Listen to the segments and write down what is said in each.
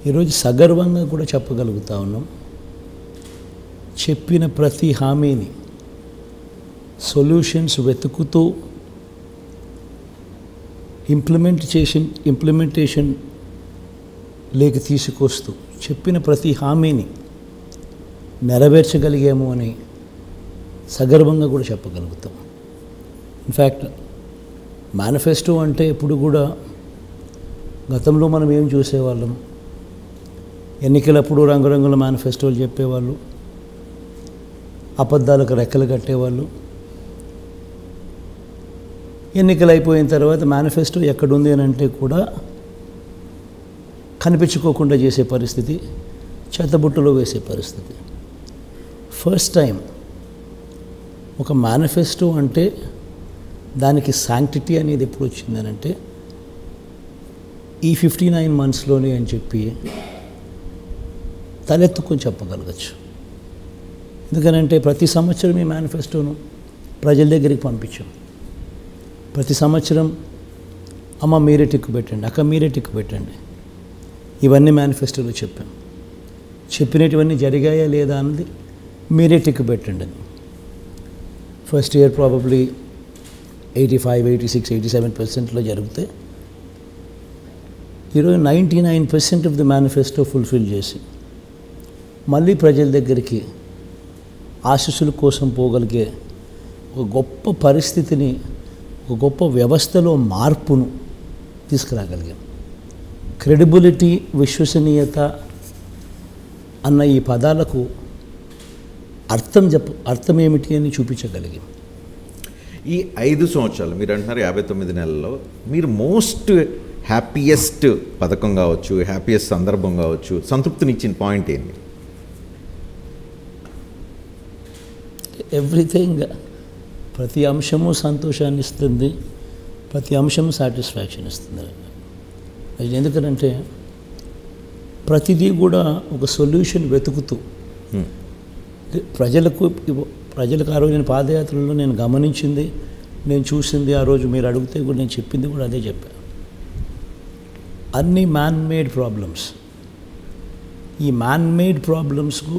ఈరోజు సగర్వంగా కూడా చెప్పగలుగుతా ఉన్నాం, చెప్పిన ప్రతి హామీని సొల్యూషన్స్ వెతుకుతూ ఇంప్లిమెంటేషన్ లేక తీసుకొస్తూ చెప్పిన ప్రతి హామీని నెరవేర్చగలిగాము అని సగర్వంగా కూడా చెప్పగలుగుతాం. ఇన్ఫ్యాక్ట్ మేనిఫెస్టో అంటే ఎప్పుడు కూడా గతంలో మనం ఏం చూసేవాళ్ళం, ఎన్నికలప్పుడు రంగురంగుల మేనిఫెస్టోలు చెప్పేవాళ్ళు, అబద్ధాలకు రెక్కలు కట్టేవాళ్ళు. ఎన్నికలు అయిపోయిన తర్వాత మేనిఫెస్టో ఎక్కడుంది అని అంటే కూడా కనిపించుకోకుండా చేసే పరిస్థితి, చెత్తబుట్టలో వేసే పరిస్థితి. ఫస్ట్ టైం ఒక మేనిఫెస్టో అంటే దానికి శాంక్టిటీ అనేది ఎప్పుడు వచ్చిందని అంటే ఈ 59 monthsలోనే అని చెప్పి తలెత్తుకొని చెప్పగలగచ్చు. ఎందుకనంటే ప్రతి సంవత్సరం ఈ మేనిఫెస్టోను ప్రజల దగ్గరికి పంపించాం. ప్రతి సంవత్సరం అమ్మ మీరే టిక్కు పెట్టండి, అక్క మీరే టిక్కు పెట్టండి, ఇవన్నీ మేనిఫెస్టోలో చెప్పాం. చెప్పినటువన్నీ జరిగాయా లేదా అన్నది మీరే టిక్కు పెట్టండి అని. ఫస్ట్ ఇయర్ ప్రాబబ్లీ 85, 86, 87% జరిగితే ఈరోజు 99% ఆఫ్ ది మేనిఫెస్టో ఫుల్ఫిల్ చేసి మళ్ళీ ప్రజల దగ్గరికి ఆశీస్సుల కోసం పోగలిగే ఒక గొప్ప పరిస్థితిని, ఒక గొప్ప వ్యవస్థలో మార్పును తీసుకురాగలిగాం. క్రెడిబిలిటీ, విశ్వసనీయత అన్న ఈ పదాలకు అర్థం ఏమిటి అని చూపించగలిగాం. ఈ 5 సంవత్సరాలు మీరు అంటున్నారు 59 నెలల్లో మీరు మోస్ట్ హ్యాపీయెస్ట్ పథకం కావచ్చు, హ్యాపీయెస్ట్ సందర్భం కావచ్చు, సంతృప్తినిచ్చిన పాయింట్ ఏంటి? ఎవ్రీథింగ్, ప్రతి అంశము సంతోషాన్ని ఇస్తుంది, ప్రతి అంశము సాటిస్ఫాక్షన్ ఇస్తుంది. ఎందుకంటే ప్రతిదీ కూడా ఒక సొల్యూషన్ వెతుకుతూ ప్రజలకు ఆ రోజు నేను పాదయాత్రలో నేను గమనించింది, నేను చూసింది, ఆ రోజు మీరు అడిగితే కూడా నేను చెప్పింది కూడా అదే చెప్పాను. అన్ని మ్యాన్ మేడ్ ప్రాబ్లమ్స్, ఈ మ్యాన్ మేడ్ ప్రాబ్లమ్స్కు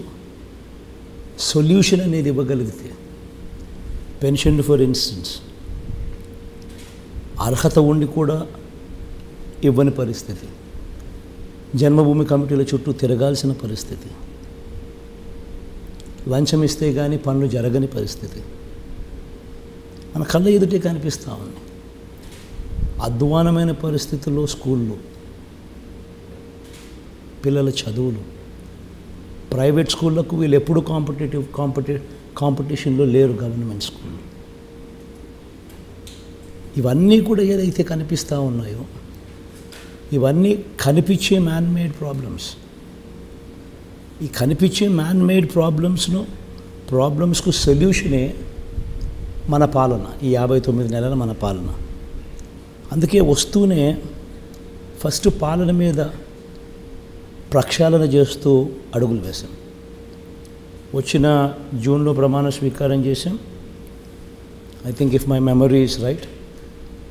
సొల్యూషన్ అనేది ఇవ్వగలిగితే, పెన్షన్ ఫర్ ఇన్స్టెన్స్ అర్హత ఉండి కూడా ఇవ్వని పరిస్థితి, జన్మభూమి కమిటీల చుట్టూ తిరగాల్సిన పరిస్థితి, లంచం ఇస్తే కానీ పనులు జరగని పరిస్థితి మన కళ్ళ ఎదుటే కనిపిస్తూ ఉంది. అధ్వానమైన పరిస్థితుల్లో స్కూళ్ళు, పిల్లల చదువులు, ప్రైవేట్ స్కూళ్ళకు వీళ్ళు ఎప్పుడు కాంపిటీషన్లో లేరు, గవర్నమెంట్ స్కూళ్ళు. ఇవన్నీ కూడా ఏదైతే కనిపిస్తూ ఉన్నాయో ఇవన్నీ కనిపించే మ్యాన్ మేడ్ ప్రాబ్లమ్స్. ఈ కనిపించే మ్యాన్ మేడ్ ప్రాబ్లమ్స్కు సొల్యూషనే మన పాలన, ఈ 59 నెలల మన పాలన. అందుకే వస్తూనే ఫస్ట్ పాలన మీద ప్రక్షాళన చేస్తూ అడుగులు వేశాం. వచ్చిన జూన్లో ప్రమాణ స్వీకారం చేసాం. I think if my memory is right,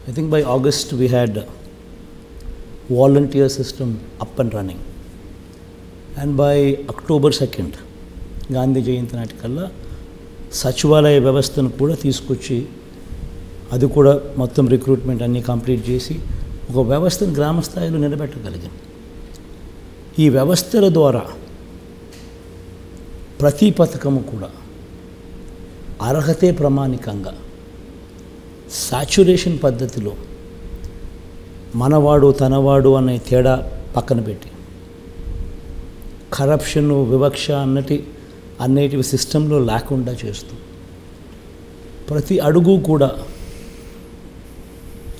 I think by August we had volunteer system up and running. And by October 2 Gandhi Jayanti నాటికల్లా సచివాలయ వ్యవస్థను కూడా తీసుకొచ్చి అది కూడా మొత్తం రిక్రూట్మెంట్ అన్నీ కంప్లీట్ చేసి ఒక వ్యవస్థను గ్రామ స్థాయిలో నిలబెట్టగలిగాం. ఈ వ్యవస్థల ద్వారా ప్రతి పథకము కూడా అర్హతే ప్రమాణికంగా సాచ్యురేషన్ పద్ధతిలో మనవాడు తనవాడు అనే తేడా పక్కన పెట్టి కరప్షన్, వివక్ష అన్నిటివి సిస్టంలో లేకుండా చేస్తూ ప్రతి అడుగు కూడా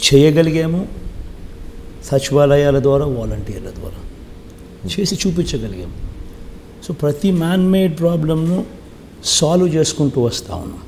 చేయగలిగాము. సచివాలయాల ద్వారా, వాలంటీర్ల ద్వారా చేసి చూపించగలిగాము. సో ప్రతి మ్యాన్ మేడ్ ప్రాబ్లమ్ను సాల్వ్ చేసుకుంటూ వస్తూ ఉన్నాం.